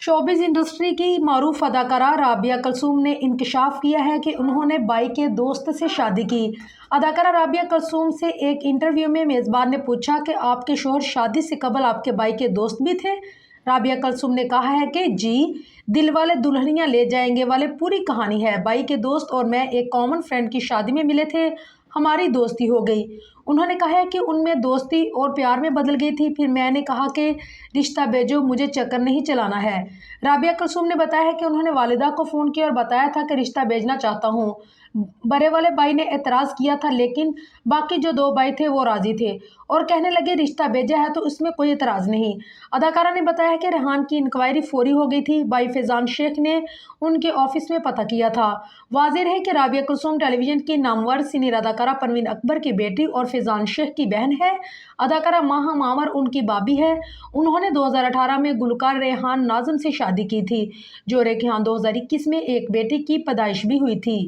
Showbiz industry की मारूफ अदाकारा राबिया कलसूम ने इंकशाफ किया है कि उन्होंने बाई के दोस्त से शादी की। अदाकारा राबिया कलसूम से एक इंटरव्यू में मेज़बान ने पूछा कि आपके शौहर शादी से कबल आपके बाई के दोस्त भी थे। राबिया कलसूम ने कहा है कि जी, दिल वाले दुल्हनियाँ ले जाएंगे वाले पूरी कहानी है। बाई के दोस्त और मैं एक कॉमन फ्रेंड की शादी में मिले थे, हमारी दोस्ती हो गई। उन्होंने कहा है कि उनमें दोस्ती और प्यार में बदल गई थी। फिर मैंने कहा कि रिश्ता भेजो, मुझे चक्कर नहीं चलाना है। राबिया कलसूम ने बताया है कि उन्होंने वालिदा को फ़ोन किया और बताया था कि रिश्ता भेजना चाहता हूँ। बड़े वाले भाई ने एतराज़ किया था, लेकिन बाकी जो दो भाई थे वो राज़ी थे और कहने लगे रिश्ता भेजा है तो उसमें कोई एतराज़ नहीं। अदाकारा ने बताया कि रेहान की इंक्वायरी फौरी हो गई थी। भाई फैज़ान शेख ने उनके ऑफिस में पता किया था। वाज़ेह है कि राबिया कलसूम टेलीविज़न की नामवर सीनियर अदाकारा परवीन अकबर की बेटी और फैज़ान शेख की बहन है। अदाकारा माहा मामर उनकी बाबी है। उन्होंने 2018 में गुलकार रेहान नाज़म से शादी की थी। जोड़े के यहाँ 2021 में एक बेटी की पैदाइश भी हुई थी।